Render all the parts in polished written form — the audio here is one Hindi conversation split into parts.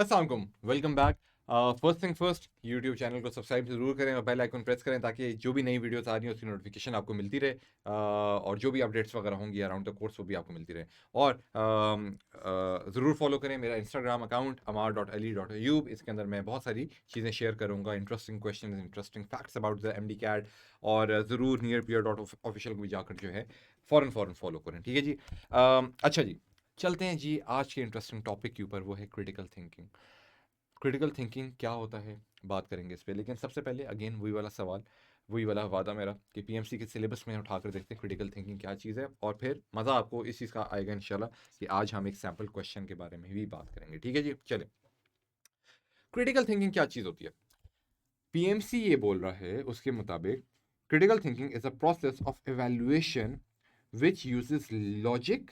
अस्सलाम वालेकुम, welcome back. First thing first, YouTube channel को सब्सक्राइब जरूर करें और बेल आइकन प्रेस करें ताकि जो भी नई वीडियोस आ रही हैं उसकी नोटिफिकेशन आपको मिलती रहे, और जो भी अपडेट्स वगैरह होंगी अराउंड द कोर्स वो भी आपको मिलती रहे। और ज़रूर फॉलो करें मेरा इंस्टाग्राम अकाउंट amar.ali.ayub। इसके अंदर मैं बहुत सारी चीज़ें शेयर करूँगा, interesting question, interesting facts about the MD CAT. और ज़रूर नियर पियर डॉट ऑफिशियल को भी जाकर जो है फ़ौरन फॉलो करें, ठीक है जी। अच्छा जी, चलते हैं जी आज के इंटरेस्टिंग टॉपिक के ऊपर, वो है क्रिटिकल थिंकिंग। क्रिटिकल थिंकिंग क्या होता है, बात करेंगे इस पे। लेकिन सबसे पहले अगेन वही वाला सवाल, वही वाला वादा मेरा कि पीएमसी के सिलेबस में उठाकर देखते हैं क्रिटिकल थिंकिंग क्या चीज़ है, और फिर मज़ा आपको इस चीज़ का आएगा इंशाल्लाह कि आज हम एक सैम्पल क्वेश्चन के बारे में भी बात करेंगे, ठीक है जी। चले, क्रिटिकल थिंकिंग क्या चीज़ होती है, पीएमसी ये बोल रहा है उसके मुताबिक critical thinking is a process of evaluation which uses logic.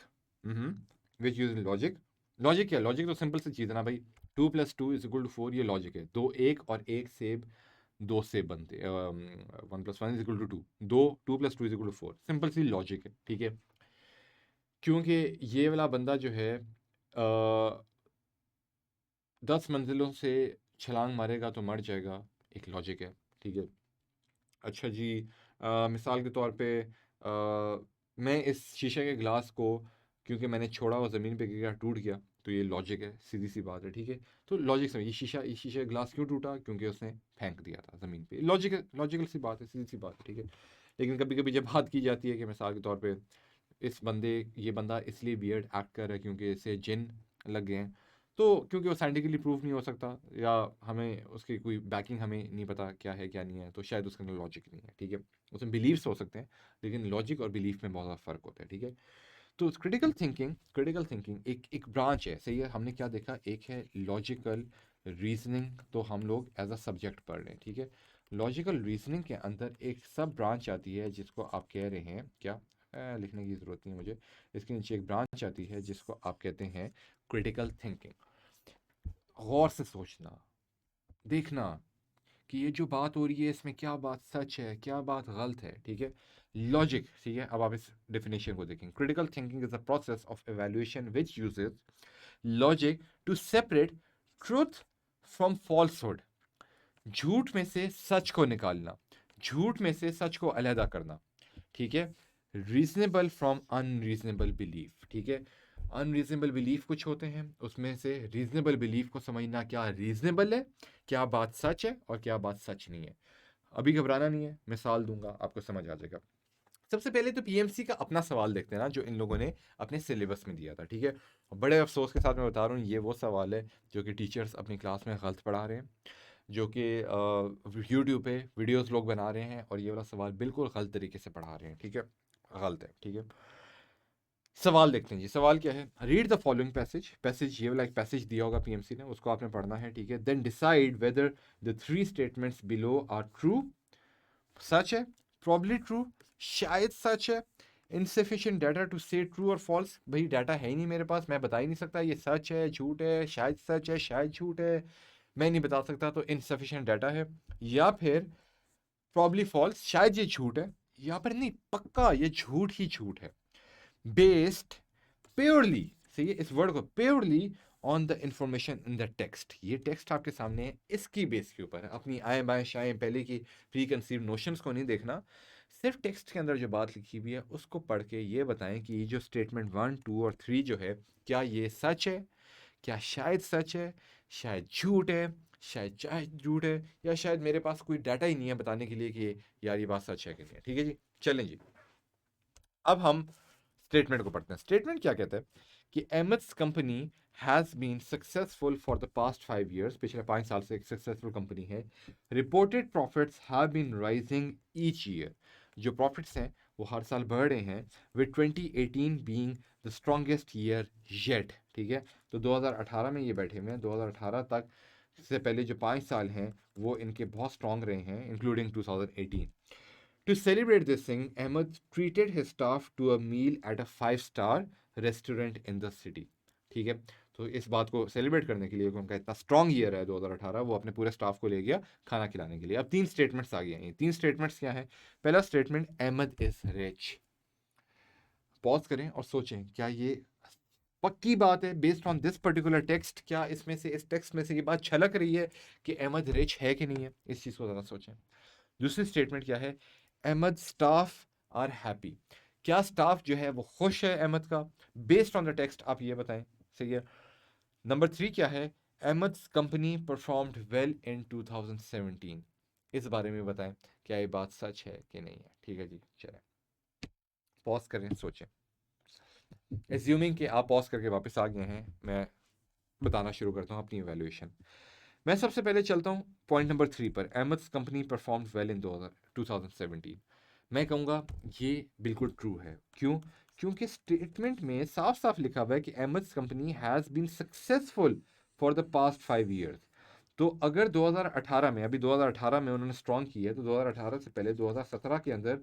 Which use logic. Logic क्या, लॉजिक तो सिंपल सी चीज़ है ना भाई, 2+2=4, ये लॉजिक है। दो एक और एक सेब दो सेब बनते, 1+1=2, दो 2+2=4, सिंपल सी लॉजिक है, ठीक है। क्योंकि ये वाला बंदा जो है 10 मंजिलों से छलांग मारेगा तो मर जाएगा, एक लॉजिक है, ठीक है। अच्छा जी, मिसाल के तौर पे मैं इस शीशे के ग्लास को, क्योंकि मैंने छोड़ा वो ज़मीन पे गिरा टूट गया, तो ये लॉजिक है, सीधी सी बात है, ठीक है। तो लॉजिक समझिए, ये शीशे का ग्लास क्यों टूटा, क्योंकि उसने फेंक दिया था ज़मीन पे। लॉजिकल सी बात है, सीधी सी बात है, ठीक है। लेकिन कभी कभी जब बात की जाती है कि मिसाल के तौर पे ये बंदा इसलिए वियर्ड एक्ट कर रहा है क्योंकि इसे जिन लग गए हैं, तो क्योंकि वो साइंटिफिकली प्रूफ नहीं हो सकता, या हमें उसकी कोई बैकिंग हमें नहीं पता क्या है क्या नहीं है, तो शायद उसके अंदर लॉजिक नहीं है, ठीक है। उसमें बिलीव्स हो सकते हैं, लेकिन लॉजिक और बिलीफ में बहुत ज़्यादा फ़र्क होता है, ठीक है। तो क्रिटिकल थिंकिंग एक एक ब्रांच है, सही है। हमने क्या देखा, एक है लॉजिकल रीजनिंग, तो हम लोग एज अ सब्जेक्ट पढ़ रहे हैं, ठीक है। लॉजिकल रीजनिंग के अंदर एक सब ब्रांच आती है जिसको आप कह रहे हैं क्या, लिखने की ज़रूरत नहीं है मुझे, इसके नीचे एक ब्रांच आती है जिसको आप कहते हैं क्रिटिकल थिंकिंग। गौर से सोचना, देखना कि ये जो बात हो रही है इसमें क्या बात सच है, क्या बात गलत है, ठीक है। लॉजिक, ठीक है। अब आप इस डेफिनेशन को देखें, critical thinking is a process of evaluation which uses logic to separate truth from falsehood. झूठ में से सच को निकालना, झूठ में से सच को अलहदा करना, ठीक है। रीजनेबल फ्रॉम अनरीजनेबल बिलीफ, ठीक है। अनरीजनेबल बिलीफ कुछ होते हैं, उसमें से रीजनेबल बिलीफ को समझना, क्या रीजनेबल है, क्या बात सच है और क्या बात सच नहीं है। अभी घबराना नहीं है, मिसाल दूंगा आपको समझ आ जाएगा। सबसे पहले तो पीएमसी का अपना सवाल देखते हैं ना, जो इन लोगों ने अपने सिलेबस में दिया था, ठीक है। बड़े अफसोस के साथ मैं बता रहा हूँ, ये वो सवाल है जो कि टीचर्स अपनी क्लास में गलत पढ़ा रहे हैं, जो कि यूट्यूब पे वीडियोस लोग बना रहे हैं और ये वाला सवाल बिल्कुल गलत तरीके से पढ़ा रहे हैं, ठीक है। गलत है, ठीक है। सवाल देखते हैं जी, सवाल क्या है, रीड द फॉलोइंग पैसेज ये वाला एक पैसेज दिया होगा पीएमसी ने, उसको आपने पढ़ना है, ठीक है। Then decide whether the three statements below are true, सच है, प्रॉब्ली ट्रू, शायद सच है, insufficient data to say true और फॉल्स, भाई डाटा है ही नहीं मेरे पास, मैं बता ही नहीं सकता ये सच है झूठ है, शायद सच है शायद झूठ है, मैं नहीं बता सकता, तो इनसफिशिएंट डाटा है। या फिर प्रॉब्ली फॉल्स, शायद ये झूठ है, या फिर नहीं पक्का ये झूठ ही झूठ है, बेस्ड प्योरली, सही है, इस वर्ड को purely on the information in the text, ये टेक्स्ट आपके सामने है, इसकी बेस के ऊपर है, अपनी आए बाएं शाएं पहले की प्री कंसीव नोशंस को नहीं देखना, सिर्फ टेक्स्ट के अंदर जो बात लिखी हुई है उसको पढ़ के ये बताएं कि ये जो स्टेटमेंट 1, 2 और 3 जो है, क्या ये सच है, क्या शायद सच है, शायद झूठ है, शायद झूठ है, या शायद मेरे पास कोई डाटा ही नहीं है बताने के लिए कि यार ये बात सच है कि नहीं है, ठीक है जी। चलें जी, अब हम स्टेटमेंट को पढ़ते हैं। स्टेटमेंट क्या कहता है कि MS company has been successful for the past 5 years, पिछले 5 साल से एक सक्सेसफुल कंपनी है। Reported profits have been rising each year, जो प्रॉफिट्स हैं वो हर साल बढ़ रहे हैं, with 2018 being the strongest year yet, ठीक है। तो 2018 में ये बैठे हुए हैं, 2018 तक से पहले जो 5 साल हैं वो इनके बहुत स्ट्रॉन्ग रहे हैं, including 2018। To celebrate this thing, Ahmed treated his staff to a meal at a 5 star restaurant in the city, ठीक है। तो इस बात को सेलिब्रेट करने के लिए, उनका इतना स्ट्रॉन्ग ईयर है 2018, वो अपने पूरे स्टाफ को ले गया खाना खिलाने के लिए। अब 3 स्टेटमेंट्स आ गए हैं, 3 स्टेटमेंट्स क्या है। पहला statement, Ahmed is rich. Pause करें और सोचें, क्या ये पक्की बात है, based on this particular text, क्या इसमें से, इस टेक्स्ट में से ये बात छलक रही है कि अहमद रिच है कि नहीं है? इस चीज़ को ज़रा सोचें। दूसरी स्टेटमेंट क्या है? Ahmed staff are happy. क्या स्टाफ जो है वो खुश है अहमद का? बेस्ड ऑन द टेक्स्ट आप ये बताएं। सही है। नंबर 3 क्या है? अहमद्स कंपनी परफॉर्म्ड वेल इन 2017। इस बारे में बताएं, क्या ये बात सच है कि नहीं है? ठीक है जी, चलें पॉज करें, सोचें। एज्यूमिंग कि आप पॉज करके वापस आ गए हैं, मैं बताना शुरू करता हूँ अपनी इवैल्यूएशन। मैं सबसे पहले चलता हूँ पॉइंट नंबर 3 पर। अहमद्स कंपनी परफॉर्म्ड वेल इन 2017। मैं कहूँगा ये बिल्कुल ट्रू है। क्यों? क्योंकि स्टेटमेंट में साफ साफ लिखा हुआ है कि Ahmed's company has been successful for the past 5 years. तो अगर 2018 में, अभी 2018 में उन्होंने स्ट्रॉन्ग की है, तो 2018 से पहले 2017 के अंदर,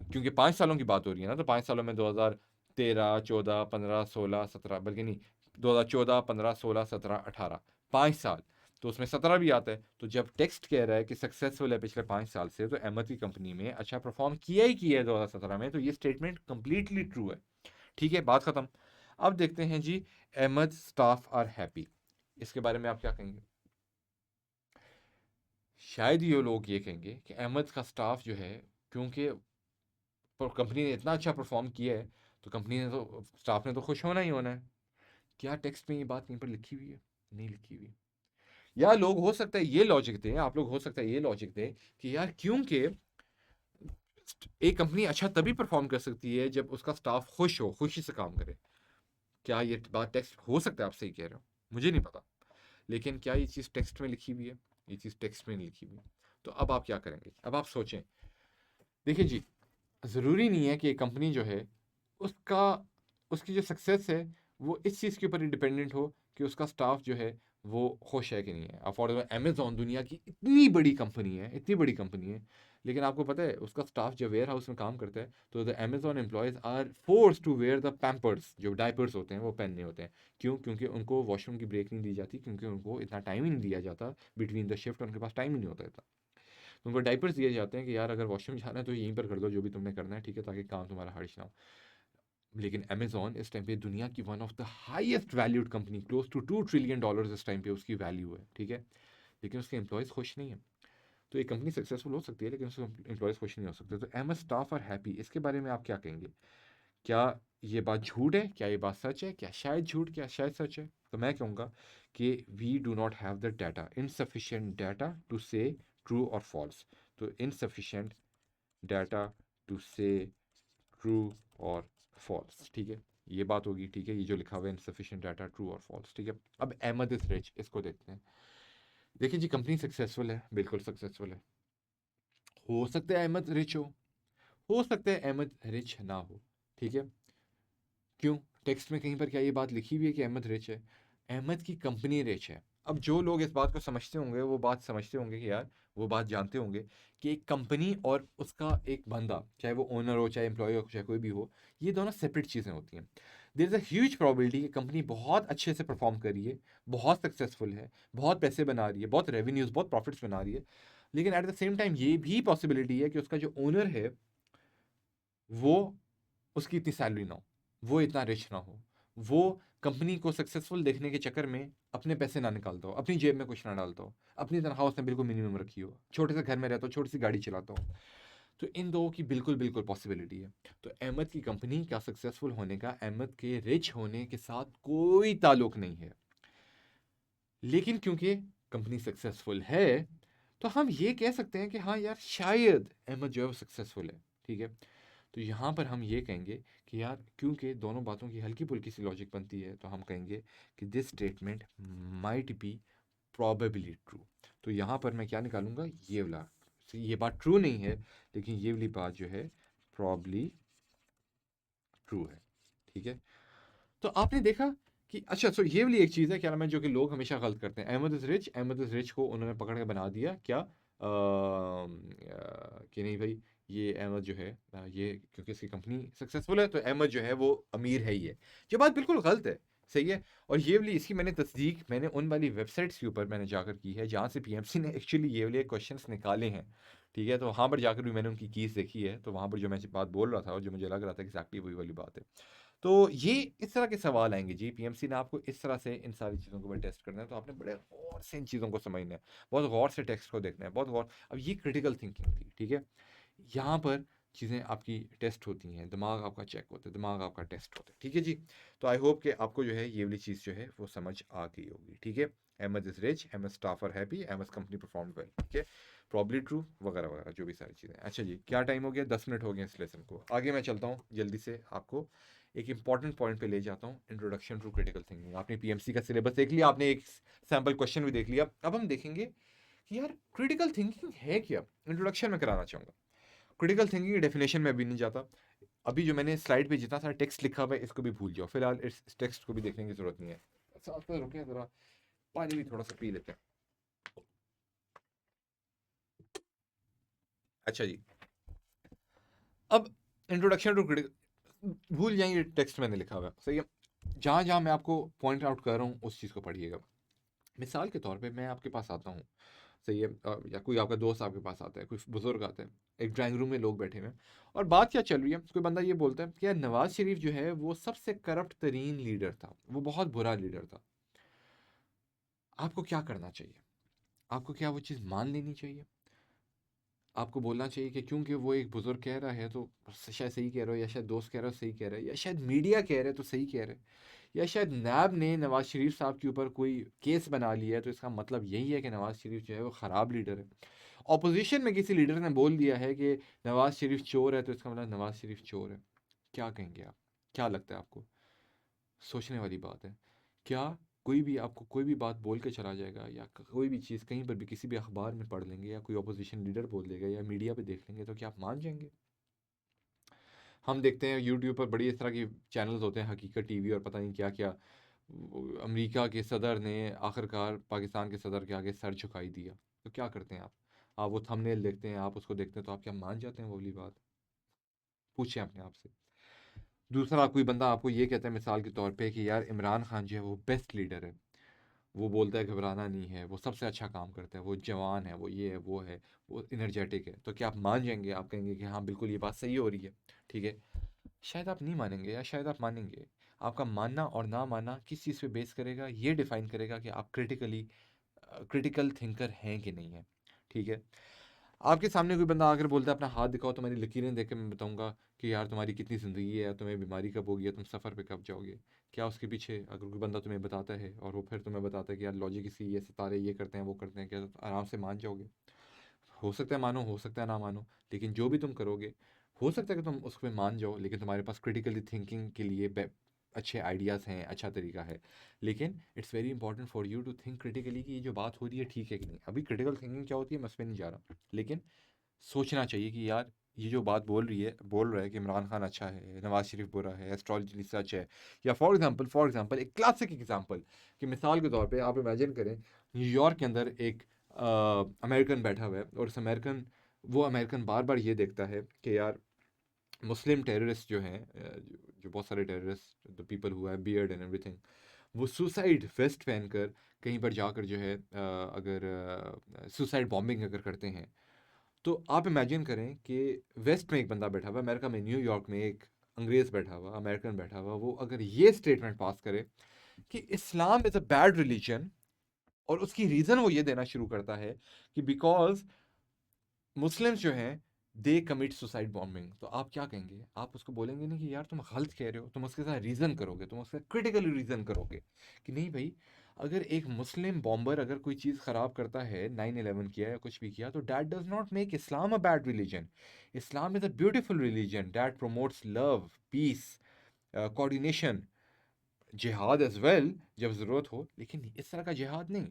क्योंकि 5 सालों की बात हो रही है ना, तो 5 सालों में 2013, 14, 15, 16, 17, बल्कि नहीं, 2014, 15, 16, 17, 18, 5 साल, तो उसमें 17 भी आता है। तो जब टेक्स्ट कह रहा है कि सक्सेसफुल है पिछले 5 साल से, तो अहमद की कंपनी में अच्छा परफॉर्म किया ही किया है 2017 में, तो ये स्टेटमेंट कंप्लीटली ट्रू है। ठीक है, बात खत्म। अब देखते हैं जी, अहमद स्टाफ आर हैप्पी, इसके बारे में आप क्या कहेंगे? शायद ये लोग ये कहेंगे कि अहमद का स्टाफ जो है, क्योंकि कंपनी ने इतना अच्छा परफॉर्म किया है, तो कंपनी ने तो, स्टाफ ने तो खुश होना ही होना है। क्या टेक्स्ट में ये बात कहीं पर लिखी हुई है? नहीं लिखी हुई। या लोग हो सकता है ये लॉजिक दें, आप लोग हो सकता है ये लॉजिक दें कि यार क्योंकि एक कंपनी अच्छा तभी परफॉर्म कर सकती है जब उसका स्टाफ खुश हो, खुशी से काम करे। क्या ये बात टेक्स्ट, हो सकता है आप सही कह रहे हो, मुझे नहीं पता, लेकिन क्या ये चीज़ टेक्स्ट में लिखी हुई है? ये चीज़ टेक्स्ट में नहीं लिखी हुई है। तो अब आप क्या करेंगे? अब आप सोचें। देखिए जी, ज़रूरी नहीं है कि एक कंपनी जो है उसका, उसकी जो सक्सेस है वो इस चीज़ के ऊपर ही डिपेंडेंट हो कि उसका स्टाफ जो है वो खुश है कि नहीं है। अफोर्डेबल अमेजोन दुनिया की इतनी बड़ी कंपनी है, इतनी बड़ी कंपनी है, लेकिन आपको पता है उसका स्टाफ जब वेयर हाउस में काम करता है, तो the Amazon employees are force to wear the Pampers, जो डायपर्स होते हैं वो पहनने होते हैं। क्यों? क्योंकि उनको वॉशरूम की ब्रेक नहीं दी जाती, क्योंकि उनको इतना टाइम ही नहीं दिया जाता बिटवीन द शिफ्ट, उनके पास टाइम ही नहीं होता इतना। तो उनको डाइपर्स दिए जाते हैं कि यार अगर वॉशरूम जाना है तो यहीं पर कर दो जो भी तुमने करना है, ठीक है, ताकि काम तुम्हारा हार्श ना हो। लेकिन अमेजोन इस टाइम पे दुनिया की one of the highest valued company, close to $2 trillion इस टाइम पे उसकी वैल्यू है, ठीक है, लेकिन उसके एम्प्लॉयज़ खुश नहीं है। तो एक कंपनी सक्सेसफुल हो सकती है लेकिन उसके एम्प्लॉयज़ खुश नहीं हो सकते। तो अहमद स्टाफ आर हैप्पी, इसके बारे में आप क्या कहेंगे? क्या ये बात झूठ है? क्या ये बात सच है? क्या शायद झूठ, क्या शायद सच है? तो मैं कहूँगा कि we do not have the data, insufficient data to say true और फॉल्स। तो insufficient data to say true और फॉल्स, ठीक है, ये बात होगी। ठीक है, ये जो लिखा हुआ है इनसफिशिएंट डाटा ट्रू और फॉल्स, ठीक है। अब अहमद इज रिच, इसको देखते हैं। देखिए जी, कंपनी सक्सेसफुल है, बिल्कुल सक्सेसफुल है। हो सकता है अहमद रिच हो सकता है अहमद रिच ना हो, ठीक है। क्यों? टेक्स्ट में कहीं पर क्या ये बात लिखी हुई है कि अहमद रिच है? अहमद की कंपनी रिच है। अब जो लोग इस बात को समझते होंगे वो बात समझते होंगे कि यार, वो बात जानते होंगे कि एक कंपनी और उसका एक बंदा, चाहे वो ओनर हो, चाहे एम्प्लॉय हो, चाहे कोई भी हो, ये दोनों सेपरेट चीज़ें होती हैं। There is a huge probability कि कंपनी बहुत अच्छे से परफॉर्म कर रही है, बहुत सक्सेसफुल है, बहुत पैसे बना रही है, बहुत रेवेन्यूज़, बहुत प्रॉफिट्स बना रही है, लेकिन एट द सेम टाइम ये भी पॉसिबिलिटी है कि उसका जो ओनर है वो, उसकी इतनी सैलरी ना हो, वो इतना रिच ना हो, वो कंपनी को सक्सेसफुल देखने के चक्कर में अपने पैसे ना निकालता हो, अपनी जेब में कुछ ना डालता हो, अपनी तनख्वाह उसने बिल्कुल मिनिमम रखी हो, छोटे से घर में रहता हो, छोटी सी गाड़ी चलाता हो। तो इन दो की बिल्कुल बिल्कुल पॉसिबिलिटी है। तो अहमद की कंपनी का सक्सेसफुल होने का अहमद के रिच होने के साथ कोई ताल्लुक नहीं है। लेकिन क्योंकि कंपनी सक्सेसफुल है, तो हम ये कह सकते हैं कि हाँ यार, शायद अहमद जो है वो सक्सेसफुल है, ठीक है। तो यहाँ पर हम ये कहेंगे कि यार, क्योंकि दोनों बातों की हल्की फुल्की सी लॉजिक बनती है, तो हम कहेंगे कि this statement might be probably true. तो यहाँ पर मैं क्या निकालूंगा? ये वाला, तो ये बात ट्रू नहीं है, लेकिन ये वाली बात जो है प्रॉबली ट्रू है, ठीक है। तो आपने देखा कि अच्छा, सो ये वाली एक चीज़ है क्या नाम है जो कि लोग हमेशा गलत करते हैं। Ahmed is rich, Ahmed is rich को उन्होंने पकड़ के बना दिया क्या, कि नहीं भाई, ये अहमद जो है, ये क्योंकि इसकी कंपनी सक्सेसफुल है तो अहमद जो है वो अमीर है ही है। ये बात बिल्कुल गलत है, सही है। और ये वाली, इसकी मैंने तस्दीक मैंने उन वाली वेबसाइट्स के ऊपर मैंने जाकर की है जहाँ से पीएमसी ने एक्चुअली ये वाले क्वेश्चंस निकाले हैं, ठीक है। तो वहाँ पर जाकर भी मैंने उनकी कीज़ देखी है, तो वहाँ पर जो मैं बात बोल रहा था और जो मुझे लग रहा था कि एक्चुअली वही वाली बात है। तो ये इस तरह के सवाल आएंगे जी, पीएमसी ने आपको इस तरह से इन सारी चीज़ों को टेस्ट करना है, तो आपने बड़े गौर से इन चीज़ों को समझना है, बहुत गौर से टेक्स्ट को देखना है, बहुत गौर। अब ये क्रिटिकल थिंकिंग थी, ठीक है। यहाँ पर चीज़ें आपकी टेस्ट होती हैं, दिमाग आपका चेक होता है, दिमाग आपका टेस्ट होता है, ठीक है जी। तो आई होप कि आपको जो है ये वाली चीज़ जो है वो समझ आ गई होगी, ठीक है। M is rich, M staff are happy, M company perform well, ठीक है। प्रॉब्ली ट्रू वगैरह वगैरह जो भी सारी चीज़ें। अच्छा जी, क्या टाइम हो गया? 10 मिनट हो गए इस लेसन को। आगे मैं चलता हूँ जल्दी से, आपको एक इंपॉर्टेंट पॉइंट पे ले जाता हूँ, इंट्रोडक्शन टू क्रिटिकल थिंकिंग। आपने पीएमसी का सिलेबस देख लिया, आपने एक सैम्पल क्वेश्चन भी देख लिया। अब हम देखेंगे कि यार क्रिटिकल थिंकिंग है क्या। इंट्रोडक्शन में कराना चाहूँगा। क्रिटिकल थिंकिंग की डेफिनेशन में अभी नहीं जाता। अभी जो मैंने स्लाइड पे जितना सारा टेक्स्ट लिखा हुआ है इसको भी भूल जाओ, फिलहाल इस टेक्स्ट को भी देखने की जरूरत नहीं है। साथ में रुके जरा, पानी भी थोड़ा सा पी लेते हैं। अच्छा जी, अब इंट्रोडक्शन टू क्रिटिकल भूल जाएंगे, टेक्स्ट मैंने लिखा हुआ है, सही है। जहाँ जहाँ मैं आपको पॉइंट आउट कर रहा हूँ उस चीज़ को पढ़िएगा। मिसाल के तौर पे मैं आपके पास आता हूँ, सही है, या कोई आपका दोस्त आपके पास आता है, कोई बुजुर्ग आता है, एक ड्राइंग रूम में लोग बैठे हुए हैं, और बात क्या चल रही है, कोई बंदा ये बोलता है कि यार नवाज शरीफ जो है वो सबसे करप्ट तरीन लीडर था, वो बहुत बुरा लीडर था। आपको क्या करना चाहिए? आपको क्या वो चीज़ मान लेनी चाहिए? आपको बोलना चाहिए कि क्योंकि वो एक बुजुर्ग कह रहा है तो शायद सही कह रहा हो, या शायद दोस्त कह रहा हो सही कह रहा है, या शायद मीडिया कह रहा है तो सही कह रहा है, या शायद नैब ने नवाज शरीफ साहब के ऊपर कोई केस बना लिया है तो इसका मतलब यही है कि नवाज शरीफ जो है वो ख़राब लीडर है। ऑपोजिशन में किसी लीडर ने बोल दिया है कि नवाज शरीफ चोर है तो इसका मतलब नवाज शरीफ चोर है। क्या कहेंगे आप? क्या लगता है आपको? सोचने वाली बात है। क्या कोई भी आपको कोई भी बात बोल के चला जाएगा, या कोई भी चीज़ कहीं पर भी किसी भी अखबार में पढ़ लेंगे, या कोई ऑपोजिशन लीडर बोल देगा, या मीडिया पे देख लेंगे, तो क्या आप मान जाएंगे? हम देखते हैं यूट्यूब पर बड़ी इस तरह की चैनल्स होते हैं, हकीकत टीवी और पता नहीं क्या क्या। अमेरिका के सदर ने आखिरकार पाकिस्तान के सदर के आगे सर झुकाई दिया, तो क्या करते हैं आप वो थंबनेल देखते हैं, आप उसको देखते हैं, तो आप क्या मान जाते हैं वो वाली बात? पूछें अपने आप से। दूसरा कोई बंदा आपको ये कहता है मिसाल के तौर पे कि यार इमरान खान जो है वो बेस्ट लीडर है, वो बोलता है घबराना नहीं है, वो सबसे अच्छा काम करता है, वो जवान है, वो ये है वो है, वो इनर्जेटिक है, तो क्या आप मान जाएंगे? आप कहेंगे कि हाँ बिल्कुल ये बात सही हो रही है, ठीक है। शायद आप नहीं मानेंगे, या शायद आप मानेंगे। आपका मानना और ना मानना किस चीज़ पे बेस करेगा, ये डिफाइन करेगा कि आप क्रिटिकल थिंकर हैं कि नहीं है, ठीक है। आपके सामने कोई बंदा आकर बोलता है अपना हाथ दिखाओ, तुम्हारी लकीरें देख के मैं बताऊंगा कि यार तुम्हारी कितनी ज़िंदगी है, तुम्हें बीमारी कब होगी, या तुम सफ़र पे कब जाओगे। क्या उसके पीछे अगर कोई बंदा तुम्हें बताता है और वो फिर तुम्हें बताता है कि यार लॉजिक इसी, ये सितारे ये करते हैं वो करते हैं, क्या तुम आराम से मान जाओगे? हो सकता है मानो, हो सकता है ना मानो, लेकिन जो भी तुम करोगे, हो सकता है कि तुम उस पर मान जाओ, लेकिन तुम्हारे पास क्रिटिकली थिंकिंग के लिए अच्छे आइडियाज़ हैं, अच्छा तरीका है। लेकिन it's very important for you to think critically कि ये जो बात हो रही है ठीक है कि नहीं। अभी क्रिटिकल थिंकिंग क्या होती है मैं उस पर नहीं जा रहा, लेकिन सोचना चाहिए कि यार ये जो बात बोल रहा है कि इमरान खान अच्छा है, नवाज शरीफ बुरा है, एस्ट्रोलॉजी सच है, या फॉर एग्जांपल एक क्लासिक एग्जांपल कि मिसाल के तौर पे आप इमेजिन करें न्यूयॉर्क के अंदर एक अमेरिकन बैठा हुआ है, और उस अमेरिकन वो अमेरिकन बार बार ये देखता है कि यार मुस्लिम टेररिस्ट जो हैं, जो बहुत सारे terrorist, the people who have beard and everything, वो सुसाइड वेस्ट पहनकर कहीं पर जाकर जो है अगर सुसाइड बॉम्बिंग अगर करते हैं, तो आप इमेजिन करें कि वेस्ट में एक बंदा बैठा हुआ, अमेरिका में न्यूयॉर्क में एक अंग्रेज़ बैठा हुआ, अमेरिकन बैठा हुआ, वो अगर ये स्टेटमेंट पास करे कि इस्लाम इज़ अ बैड रिलीजन, और उसकी रीज़न वो ये देना शुरू करता है कि बिकॉज मुस्लिम्स जो हैं दे कमिट सुसाइड बॉम्बिंग, तो आप क्या कहेंगे? आप उसको बोलेंगे नहीं कि यार तुम गलत कह रहे हो, तुम उसके साथ रीज़न करोगे, तुम उसका क्रिटिकली रीज़न करोगे कि नहीं भाई, अगर एक मुस्लिम बॉम्बर अगर कोई चीज़ ख़राब करता है, 9/11 किया या कुछ भी किया, तो that does not make Islam a bad religion. Islam is a beautiful religion that promotes love, peace, coordination, jihad as well जब ज़रूरत हो, लेकिन इस तरह का जिहाद नहीं।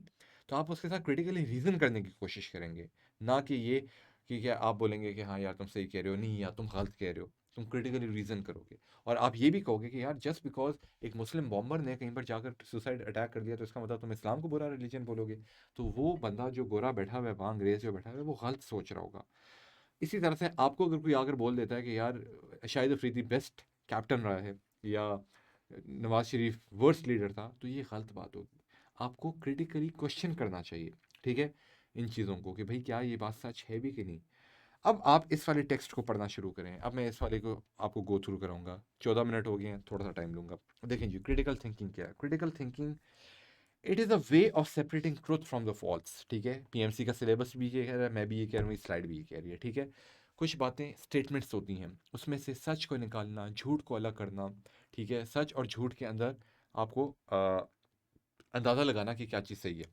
तो आप उसके साथ क्रिटिकली रीज़न करने की कोशिश करेंगे, ना कि ये कि क्या आप बोलेंगे कि हाँ यार तुम सही कह रहे हो, नहीं यार तुम गलत कह रहे हो। तुम क्रिटिकली रीज़न करोगे, और आप ये भी कहोगे कि यार जस्ट बिकॉज एक मुस्लिम बॉम्बर ने कहीं पर जाकर सुसाइड अटैक कर दिया तो इसका मतलब तुम इस्लाम को बुरा रिलीजन बोलोगे। तो वो बंदा जो गोरा बैठा हुआ है वहाँ, अंग्रेज़ जो बैठा हुआ है, वो गलत सोच रहा होगा। इसी तरह से आपको अगर कोई आकर बोल देता है कि यार शाहिद अफरीदी बेस्ट कैप्टन रहा है, या नवाज शरीफ वर्स्ट लीडर था, तो ये गलत बात होगी। आपको क्रिटिकली क्वेश्चन करना चाहिए, ठीक है, इन चीज़ों को कि भाई क्या ये बात सच है भी कि नहीं। अब आप इस वाले टेक्स्ट को पढ़ना शुरू करें। अब मैं इस वाले को आपको गो थ्रू कराऊंगा। 14 मिनट हो गए हैं, थोड़ा सा टाइम लूंगा। देखें जी, क्रिटिकल थिंकिंग क्या है? Critical thinking, it is a way of separating truth from the false. ठीक है, पीएमसी का सिलेबस भी ये कह रहा है, मैं भी ये कह रहा हूँ, स्लाइड भी ये कह रही है। ठीक है, कुछ बातें स्टेटमेंट्स होती हैं, उसमें से सच को निकालना, झूठ को अलग करना। ठीक है, सच और झूठ के अंदर आपको अंदाज़ा लगाना कि क्या चीज़ सही है।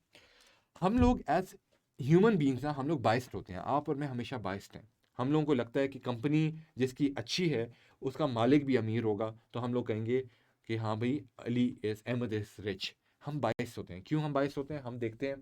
हम लोग एज ह्यूमन बींग्स ना, हम लोग बाइस्ड होते हैं। आप और मैं हमेशा बाइस्ड हैं। हम लोगों को लगता है कि कंपनी जिसकी अच्छी है उसका मालिक भी अमीर होगा, तो हम लोग कहेंगे कि हाँ भाई, Ali is Ahmed is rich. हम बाइस होते हैं। क्यों हम बाइस होते हैं? हम देखते हैं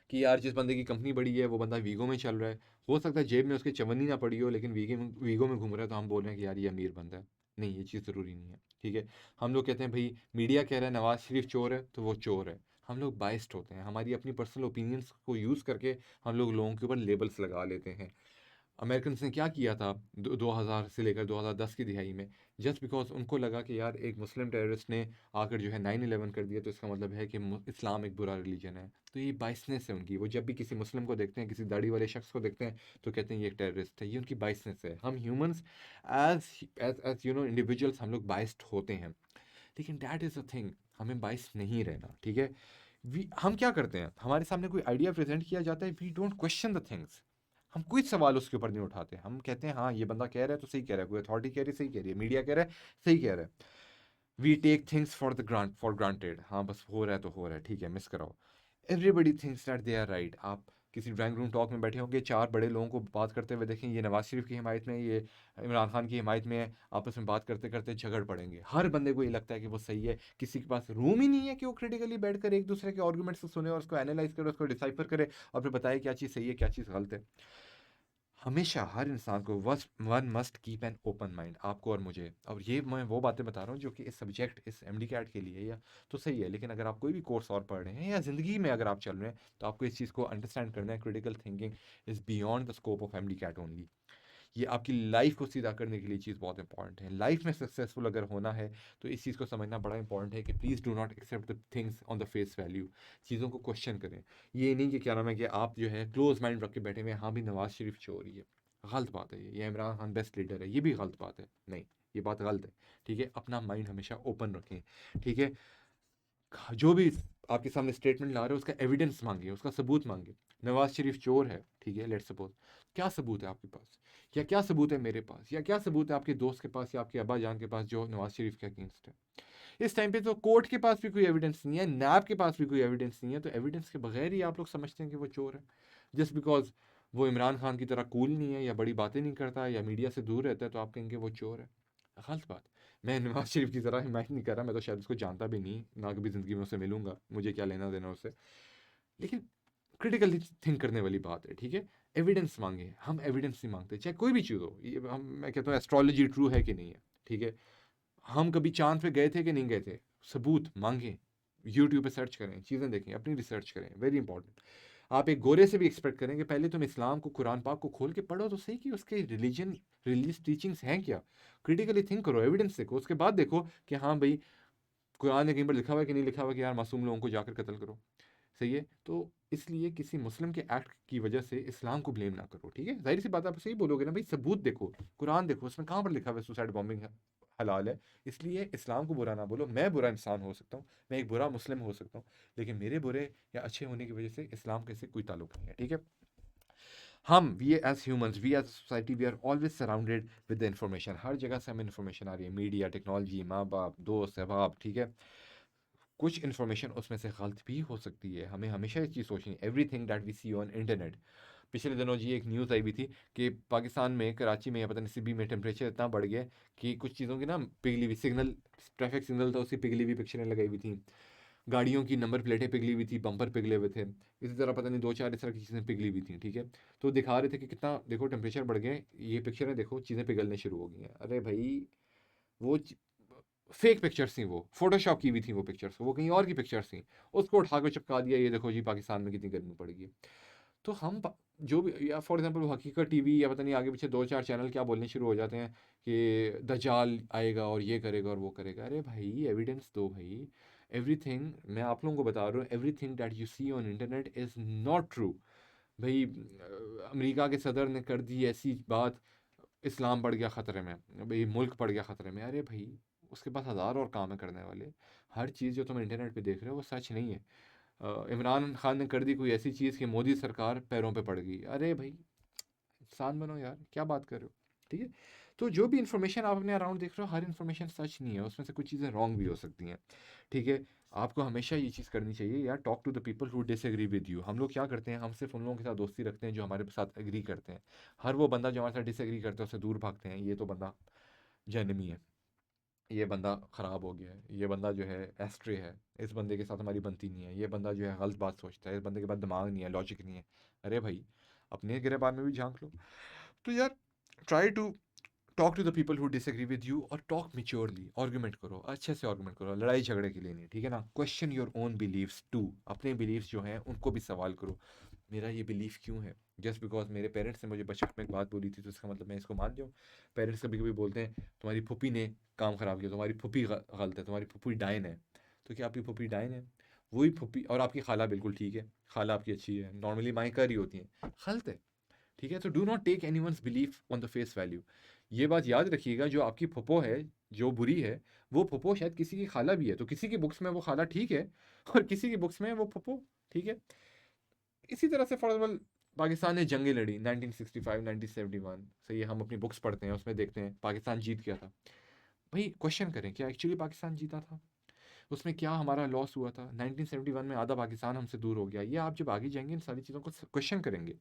कि यार जिस बंदे की कंपनी बड़ी है वो बंदा वीगो में चल रहा है। हो सकता है जेब में उसके चवन्नी ना पड़ी हो, लेकिन वीगो में घूम रहा है, तो हम बोल रहे हैं कि यार ये अमीर बंदा है। नहीं, ये चीज़ ज़रूरी नहीं है। ठीक है, हम लोग कहते हैं भाई मीडिया कह रहा है नवाज शरीफ चोर है, तो वो चोर है। हम लोग बाइस्ड होते हैं, हमारी अपनी पर्सनल ओपिनियंस को यूज़ करके हम लोग लोगों के ऊपर लेबल्स लगा लेते हैं। अमेरिकन ने क्या किया था 2000 से लेकर 2010 की दिहाई में? जस्ट बिकॉज उनको लगा कि यार एक मुस्लिम टेररिस्ट ने आकर जो है 9/11 कर दिया, तो इसका मतलब है कि इस्लाम एक बुरा रिलीजन है। तो ये बाइसनेस है उनकी। वो जब भी किसी मुस्लिम को देखते हैं, किसी दाढ़ी वाले शख्स को देखते हैं, तो कहते हैं ये एक टेररिस्ट है। ये उनकी बाइसनेस है। हम ह्यूमंस एज एज इंडिविजुअल्स हम लोग बाइस्ड होते हैं। लेकिन दैट इज़ अ थिंग, हमें बाइस नहीं रहना। ठीक है, हम क्या करते हैं, हमारे सामने कोई आइडिया प्रेजेंट किया जाता है, we don't question the things. हम कोई सवाल उसके ऊपर नहीं उठाते। हम कहते हैं हाँ ये बंदा कह रहा है तो सही कह रहा है, कोई अथॉरिटी कह रही है सही कह रही है, मीडिया कह रहा है सही कह रहा है। We take things for granted. हाँ बस हो रहा है तो हो रहा है, ठीक है, मिस कराओ। Everybody thinks that they are right. आप किसी ड्राइंग रूम टॉक में बैठे होंगे, चार बड़े लोगों को बात करते हुए देखें, ये नवाज शरीफ की हिमायत में है, ये इमरान खान की हिमायत में है। आपस में बात करते करते झगड़ पड़ेंगे। हर बंदे को ये लगता है कि वो सही है। किसी के पास रूम ही नहीं है कि वो क्रिटिकली बैठकर एक दूसरे के आर्गूमेंट्स को सुने और उसको एनालाइज करे, उसको डिसाइफर करे और फिर बताए क्या चीज़ सही है क्या चीज़ गलत है। हमेशा हर इंसान को one must keep an open mind, आपको और मुझे। और ये मैं वो बातें बता रहा हूँ जो कि इस सब्जेक्ट, इस एमडी कैट के लिए या तो सही है, लेकिन अगर आप कोई भी कोर्स और पढ़ रहे हैं या ज़िंदगी में अगर आप चल रहे हैं, तो आपको इस चीज़ को अंडरस्टैंड करना है। Critical thinking is beyond the scope of MD CAT only. ये आपकी लाइफ को सीधा करने के लिए चीज़ बहुत इंपॉर्टेंट है। लाइफ में सक्सेसफुल अगर होना है, तो इस चीज़ को समझना बड़ा इंपॉर्टेंट है कि please do not accept the things on the face value. चीज़ों को क्वेश्चन करें। ये नहीं कि क्या नाम है कि आप जो है क्लोज माइंड रख के बैठे हुए हैं, हाँ भी नवाज शरीफ चोर ही है, गलत बात है। ये इमरान खान बेस्ट लीडर है, ये भी गलत बात है। नहीं, ये बात गलत है। ठीक है, अपना माइंड हमेशा ओपन रखें। ठीक है, जो भी आपके सामने स्टेटमेंट ला रहे हो उसका एविडेंस मांगिए, उसका सबूत मांगिए। नवाज शरीफ चोर है, ठीक है, लेट्स सपोज, क्या सबूत है आपके पास, या क्या सबूत है मेरे पास, या क्या सबूत है आपके दोस्त के पास या आपके अब्बा जान के पास जो नवाज शरीफ के अगेंस्ट है? इस टाइम पे तो कोर्ट के पास भी कोई एविडेंस नहीं है, नैब के पास भी कोई एविडेंस नहीं है, तो एविडेंस के बगैर ही आप लोग समझते हैं कि वो चोर है। जस्ट बिकॉज वो इमरान खान की तरह कूल नहीं है या बड़ी बातें नहीं करता या मीडिया से दूर रहता है, तो आप कहेंगे वो चोर है। गलत बात। मैं नवाज शरीफ की तरह हिमायत नहीं कर रहा, मैं तो शायद उसको जानता भी नहीं, ना कभी ज़िंदगी में उससे मिलूंगा, मुझे क्या लेना देना उससे। लेकिन क्रिटिकली थिंक करने वाली बात है। ठीक है, एविडेंस मांगे। हम एविडेंस नहीं मांगते, चाहे कोई भी चीज़ हो। ये हम, मैं कहता हूँ एस्ट्रोलॉजी ट्रू है कि नहीं है। ठीक है, हम कभी चांद पे गए थे कि नहीं गए थे, सबूत मांगे। यूट्यूब पे सर्च करें, चीज़ें देखें, अपनी रिसर्च करें, वेरी इंपॉर्टेंट। आप एक गोरे से भी एक्सपेक्ट करें कि पहले तुम इस्लाम को, कुरान पाक को खोल के पढ़ो तो सही कि उसके रिलीजियस टीचिंग्स हैं क्या। क्रिटिकली थिंक करो, एविडेंस देखो, उसके बाद देखो कि हाँ भाई कुरान में कहीं पर लिखा हुआ है कि नहीं लिखा हुआ कि यार मासूम लोगों को जाकर कत्ल करो। सही है, तो इसलिए किसी मुस्लिम के एक्ट की वजह से इस्लाम को ब्लेम ना करो। ठीक है, जाहिर सी बात आप सही बोलोगे ना भाई, सबूत देखो, कुरान देखो, उसमें कहाँ पर लिखा हुआ है सुसाइड बॉम्बिंग हलाल है। इसलिए इस्लाम को बुरा ना बोलो। मैं बुरा इंसान हो सकता हूँ, मैं एक बुरा मुस्लिम हो सकता हूँ, लेकिन मेरे बुरे या अच्छे होने की वजह से इस्लाम के से कोई ताल्लुक नहीं है। ठीक है, हम we as humans, we as society, we are always surrounded with the information. हर जगह से हमें इन्फॉर्मेशन आ रही है, मीडिया, टेक्नोलॉजी, माँ बाप, दोस्त, अहबाब। ठीक है, कुछ इन्फॉर्मेशन उसमें से गलत भी हो सकती है। हमें हमेशा ये चीज़ सोचनी है। Everything that we see on internet, पिछले दिनों जी एक न्यूज़ आई हुई थी कि पाकिस्तान में, कराची में या पता नहीं सिबी में टेम्परेचर इतना बढ़ गया कि कुछ चीज़ों की ना पिघली हुई सिग्नल, ट्रैफिक सिग्नल था, उसकी पिघली हुई पिक्चरें लगाई हुई थी। गाड़ियों की नंबर प्लेटें पिघली हुई थी, बम्पर पिघले हुए थे। इसी तरह पता नहीं दो चार इस तरह की चीज़ें पिघली हुई थी। ठीक है, तो दिखा रहे थे कि कितना देखो टेम्परेचर बढ़ गए, ये पिक्चरें देखो, चीज़ें पिघलने शुरू हो गई हैं। अरे भाई, वो फेक पिक्चर्स थी, वो फोटोशॉप की हुई थी वो पिक्चर्स, वो कहीं और की पिक्चर्स थी। उसको उठा कर चिपका दिया, ये देखो जी पाकिस्तान में कितनी गर्मी पड़ेगी। तो हम जो भी, या फॉर एग्जांपल हकीकत टीवी या पता नहीं आगे पीछे दो चार चैनल क्या बोलने शुरू हो जाते हैं कि दज्जाल आएगा और ये करेगा और वो करेगा। अरे भाई एविडेंस दो भाई। एवरीथिंग, मैं आप लोगों को बता रहा हूँ, everything that you see on internet is not true. भाई अमेरिका के सदर ने कर दी ऐसी बात, इस्लाम पड़ गया ख़तरे में, भाई मुल्क पड़ गया ख़तरे में। अरे भाई उसके पास हज़ार और काम है करने वाले। हर चीज़ जो तुम इंटरनेट पे देख रहे हो वो सच नहीं है। इमरान खान ने कर दी कोई ऐसी चीज़ कि मोदी सरकार पैरों पे पड़ गई। अरे भाई इंसान बनो यार, क्या बात कर रहे हो? ठीक है? तो जो भी इन्फॉर्मेशन आप अपने अराउंड देख रहे हो, हर इन्फॉर्मेशन सच नहीं है, उसमें से कुछ चीज़ें रॉन्ग भी हो सकती हैं। ठीक है? आपको हमेशा ये चीज़ करनी चाहिए यार, talk to the people who disagree with you. हम लोग क्या करते हैं, हम सिर्फ उन लोगों के साथ दोस्ती रखते हैं जो हमारे साथ एग्री करते हैं। हर वो बंदा जो हमारे साथ डिसएग्री करता है उससे दूर भागते हैं। ये तो बंदा जेनमी है, ये बंदा ख़राब हो गया है, ये बंदा जो है एस्ट्रे है, इस बंदे के साथ हमारी बनती नहीं है, ये बंदा जो है गलत बात सोचता है, इस बंदे के पास दिमाग नहीं है, लॉजिक नहीं है। अरे भाई अपने गिरेबान में भी झांक लो। तो यार try to talk to the people who disagree with you, और टॉक मेच्योरली, आर्गुमेंट करो, अच्छे से आर्गुमेंट करो, लड़ाई झगड़े के लिए नहीं, ठीक है ना? Question your own beliefs too, अपने बिलीव्स जो हैं उनको भी सवाल करो। मेरा ये बिलीफ क्यों है? जस्ट बिकॉज मेरे पेरेंट्स ने मुझे बचपन में एक बात बोली थी तो इसका मतलब मैं इसको मान जाऊँ? पेरेंट्स कभी कभी बोलते हैं तुम्हारी फूफी ने काम खराब किया, तुम्हारी फूफी गलत है, तुम्हारी फूफी डायन है। तो क्या आपकी फूफी डायन है? वही फूफी, और आपकी खाला बिल्कुल ठीक है, खाला आपकी अच्छी है, नॉर्मली माएँ कर ही होती हैं, गलत है। ठीक है? तो do not take anyone's belief on the face value. ये बात याद रखिएगा, जो आपकी फुप्पो है, जो बुरी है, वो फुप्पो शायद किसी की खाला भी है, तो किसी की बुक्स में वो खाला ठीक है और किसी की बुक्स में वो फुप्पो ठीक है। इसी तरह से फॉर एग्जाम्पल पाकिस्तान ने जंगें लड़ी 1965 1971 से, ये हम अपनी बुक्स पढ़ते हैं, उसमें देखते हैं पाकिस्तान जीत गया था। भाई क्वेश्चन करें, क्या एक्चुअली पाकिस्तान जीता था? उसमें क्या हमारा लॉस हुआ था? 1971 में आधा पाकिस्तान हमसे दूर हो गया। ये आप जब आगे जाएंगे इन सारी चीज़ों को क्वेश्चन करेंगे।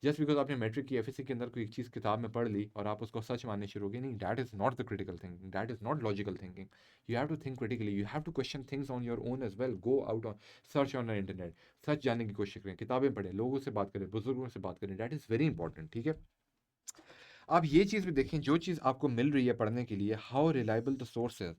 जस्ट बिकॉज आपने मैट्रिक की एफएससी के अंदर कोई एक चीज़ किताब में पढ़ ली और आप उसको सच मानने शुरू हो गए, नहीं, that is not the critical thinking, that is not logical thinking. You have to think critically, you have to question things on your own as well, go out on, search on the internet, सच जानने की कोशिश करें, किताबें पढ़ें, लोगों से बात करें, बुजुर्गों से बात करें, दैट इज़ वेरी इंपॉर्टेंट। ठीक है? आप ये चीज़ भी देखें, जो चीज़ आपको मिल रही है पढ़ने के लिए, हाउ रिलायबल द सोर्स है।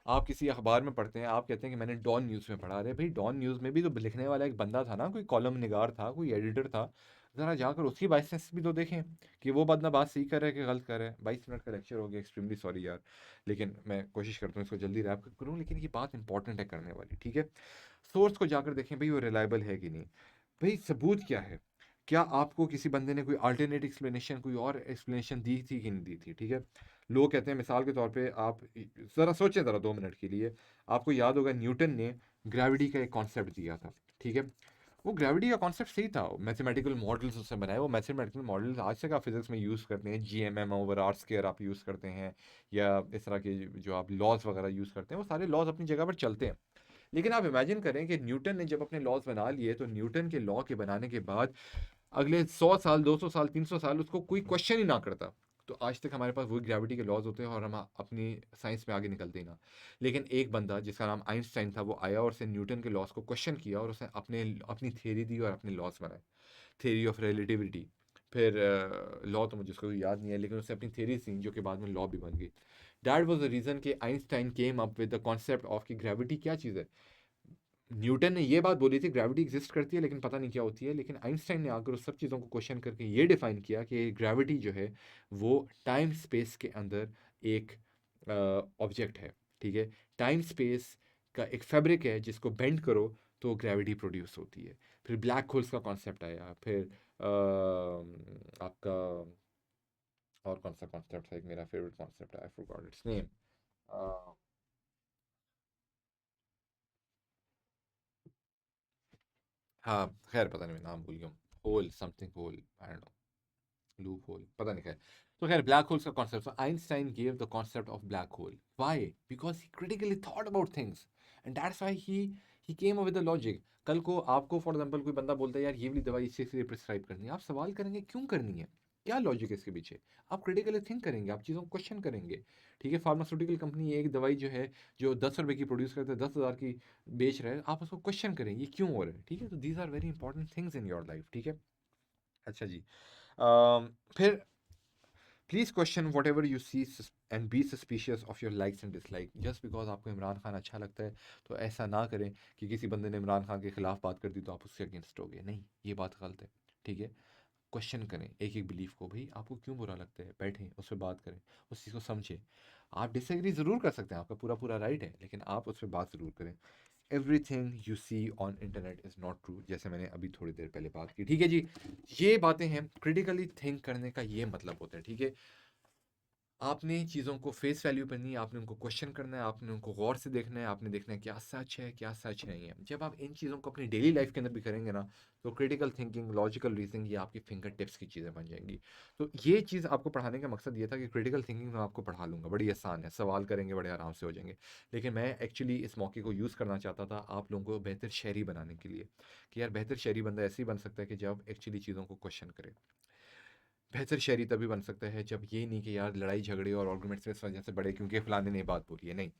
आप किसी अखबार में पढ़ते हैं, आप कहते हैं कि मैंने डॉन न्यूज़ में पढ़ा। अरे भाई डॉन न्यूज़ में भी तो लिखने वाला एक बंदा था ना, कोई कॉलम निगार था, कोई एडिटर था। ज़रा जाकर उसकी बाइसेंस भी तो देखें कि वो बंदा बात सही कर रहा है कि गलत कर रहा है। 22 मिनट का लेक्चर हो गया, एक्सट्रीमली सॉरी यार, लेकिन मैं कोशिश करता हूँ इसको जल्दी रैप करूँ, लेकिन ये बात इंपॉर्टेंट है करने वाली। ठीक है? सोर्स को जाकर देखें भाई वो रिलायबल है कि नहीं। भाई सबूत क्या है? क्या आपको किसी बंदे ने कोई अल्टरनेट एक्सप्लेनेशन, कोई और एक्सप्लेनेशन दी थी कि नहीं दी थी? ठीक है? लोग कहते हैं, मिसाल के तौर पे आप ज़रा सोचें ज़रा 2 मिनट के लिए, आपको याद होगा न्यूटन ने ग्रेविटी का एक कॉन्सेप्ट दिया था। ठीक है? वो ग्रेविटी का कॉन्सेप्ट सही था, मैथमेटिकल मॉडल्स उससे बनाए, वो मैथमेटिकल मॉडल्स आज तक आप फिजिक्स में यूज़ करते हैं, जीएमएम ओवर आर स्क्वायर आप यूज़ करते हैं, या इस तरह के जो आप लॉज वगैरह यूज़ करते हैं, वो सारे लॉज अपनी जगह पर चलते हैं। लेकिन आप इमेजिन करें कि न्यूटन ने जब अपने लॉज बना लिए, तो न्यूटन के लॉ के बनाने के बाद अगले 100 साल, 200 साल, 300 साल उसको कोई क्वेश्चन ही ना करता, तो आज तक हमारे पास वही ग्रेविटी के लॉज होते हैं और हम अपनी साइंस में आगे निकलते ही ना। लेकिन एक बंदा जिसका नाम आइंस्टाइन था, वो आया और उसने न्यूटन के लॉज को क्वेश्चन किया और उसने अपने अपनी थ्योरी दी और अपने लॉज बनाए, थ्योरी ऑफ रिलेटिविटी। फिर लॉ तो मुझे उसको याद नहीं है, लेकिन उसने अपनी थ्योरी दी जो कि बाद में लॉ भी बन गई। दैट वाज द रीज़न कि Einstein came up with the concept of कि ग्रेविटी क्या चीज़ है। न्यूटन ने ये बात बोली थी ग्रेविटी एग्जिस्ट करती है लेकिन पता नहीं क्या होती है, लेकिन आइंस्टाइन ने आकर उस सब चीज़ों को क्वेश्चन करके ये डिफाइन किया कि ग्रेविटी जो है वो टाइम स्पेस के अंदर एक ऑब्जेक्ट है। ठीक है? टाइम स्पेस का एक फैब्रिक है, जिसको बेंड करो तो ग्रेविटी प्रोड्यूस होती है। फिर ब्लैक होल्स का कॉन्सेप्ट आया, फिर आपका और कौन सा कॉन्सेप्ट है, एक मेरा फेवरेट कॉन्सेप्ट है, आई फॉरगॉट इट्स नेम। हाँ खैर पता नहीं, मैं नाम भूल गया हूँ। Hole something hole, I don't know, loop hole, पता नहीं। खैर, तो खैर ब्लैक होल्स का concept, Einstein gave the concept of black hole. Why? Because he critically thought about things, and that's why he came up with the logic. कल को आपको फॉर एग्जांपल कोई बंदा बोलता है यार ये वाली दवाई इससे प्रिस्क्राइब करनी है, आप सवाल करेंगे क्यों करनी है, क्या लॉजिक है इसके पीछे। आप क्रिटिकली थिंक करेंगे, आप चीज़ों को क्वेश्चन करेंगे। ठीक है? फार्मास्यूटिकल कंपनी एक दवाई जो है, जो 10 रुपए की प्रोड्यूस करते हैं, 10,000 की बेच रहे हैं, आप उसको क्वेश्चन करें ये क्यों हो रहा है। ठीक है? तो these are very important things in your life. ठीक है? अच्छा जी। फिर please question whatever you see and be suspicious of your likes and dislike. Just because आपको इमरान खान अच्छा लगता है, तो ऐसा ना करें कि किसी बंदे ने इमरान खान के खिलाफ बात कर दी तो आप उसके अगेंस्ट हो गए। नहीं, ये बात गलत है। ठीक है? क्वेश्चन करें एक एक बिलीफ को, भाई आपको क्यों बुरा लगता है, बैठें उस पर बात करें, उस चीज़ को समझें। आप डिसएग्री ज़रूर कर सकते हैं, आपका पूरा पूरा राइट है, लेकिन आप उस पर बात ज़रूर करें। Everything you see on internet is not true, जैसे मैंने अभी थोड़ी देर पहले बात की, ठीक है जी। ये बातें हैं, क्रिटिकली थिंक करने का ये मतलब होता है, ठीक है। आपने चीज़ों को फेस वैल्यू पे नहीं, आपने उनको क्वेश्चन करना है, आपने उनको गौर से देखना है, आपने देखना है क्या सच है क्या सच नहीं है। जब आप इन चीज़ों को अपनी डेली लाइफ के अंदर भी करेंगे ना, तो क्रिटिकल थिंकिंग, लॉजिकल रीजनिंग, ये आपकी फिंगर टिप्स की चीज़ें बन जाएंगी। तो ये चीज़ आपको पढ़ाने का मकसद ये था कि क्रिटिकल थिंकिंग मैं आपको पढ़ा लूँगा, बड़ी आसान है, सवाल करेंगे बड़े आराम से हो जाएंगे। लेकिन मैं एक्चुअली इस मौके को यूज़ करना चाहता था आप लोगों को बेहतर शहरी बनाने के लिए, कि यार बेहतर शहरी बंदा ऐसे ही बन सकता है कि जब एक्चुअली चीज़ों को क्वेश्चन करे। बेहतर शहरी तभी बन सकता है जब ये नहीं कि यार लड़ाई झगड़े और आर्गुमेंट्स इस वजह से बढ़े क्योंकि फलाने ने बात बोली है, नहीं।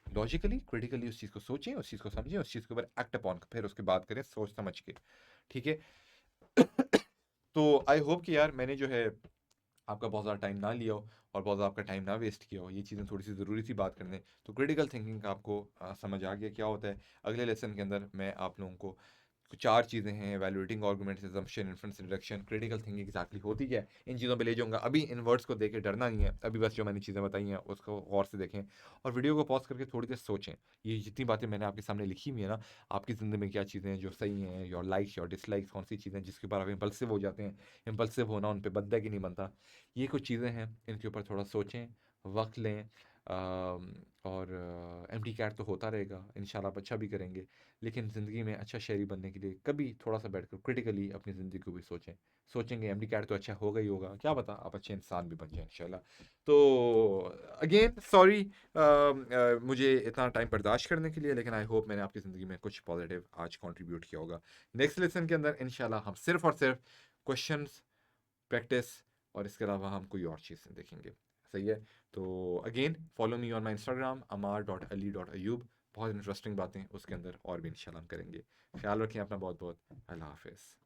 लॉजिकली क्रिटिकली उस चीज़ को सोचें, उस चीज़ को समझें, उस चीज़ के ऊपर एक्ट अपॉन, फिर उसके बात करें सोच समझ के, ठीक है। तो आई होप कि यार मैंने जो है आपका बहुत ज़्यादा टाइम ना लिया हो और बहुत ज़्यादा आपका टाइम ना वेस्ट किया हो, ये चीज़ें थोड़ी सी ज़रूरी सी बात करने। तो क्रिटिकल थिंकिंग का आपको समझ आ गया क्या होता है। अगले लेसन के अंदर मैं आप लोगों को चार चीज़ें हैं, evaluating arguments, assumption, inference, deduction, critical thinking exactly होती क्या है, इन चीज़ों पे ले जाऊंगा। अभी इन वर्ड्स को देख के डरना नहीं है, अभी बस जो मैंने चीज़ें बताई हैं उसको गौर से देखें और वीडियो को पॉज करके थोड़ी देर सोचें। ये जितनी बातें मैंने आपके सामने लिखी हुई है ना, आपकी ज़िंदगी में क्या चीज़ें हैं जो सही हैं, योर लाइक्स योर डिसलाइक्स, कौन सी चीज़ें जिसके ऊपर आप इम्पल्सिव हो जाते हैं, इम्पल्सिव होना उन पर बनता है कि नहीं बनता, ये कुछ चीज़ें हैं, इनके ऊपर थोड़ा सोचें, वक्त लें। और एम्प्टी कैट तो होता रहेगा, इंशाल्लाह आप अच्छा भी करेंगे। लेकिन ज़िंदगी में अच्छा शहरी बनने के लिए कभी थोड़ा सा बैठकर क्रिटिकली अपनी ज़िंदगी को भी सोचें। सोचेंगे एम्प्टी कैट तो अच्छा होगा ही होगा, क्या पता आप अच्छे इंसान भी बन जाएं इंशाल्लाह। तो अगेन सॉरी मुझे इतना टाइम बर्दाश्त करने के लिए, लेकिन आई होप मैंने आपकी ज़िंदगी में कुछ पॉजिटिव आज कंट्रीब्यूट किया होगा। नेक्स्ट लेसन के अंदर इंशाल्लाह हम सिर्फ और सिर्फ क्वेश्चंस, प्रैक्टिस और इसके अलावा हम कोई और चीज़ें देखेंगे। सही है। तो again follow me on my Instagram amar.ali.ayub। बहुत इंटरेस्टिंग बातें उसके अंदर और भी इंशाल्लाह हम करेंगे। ख्याल रखें अपना बहुत बहुत। अल्लाह हाफिज़।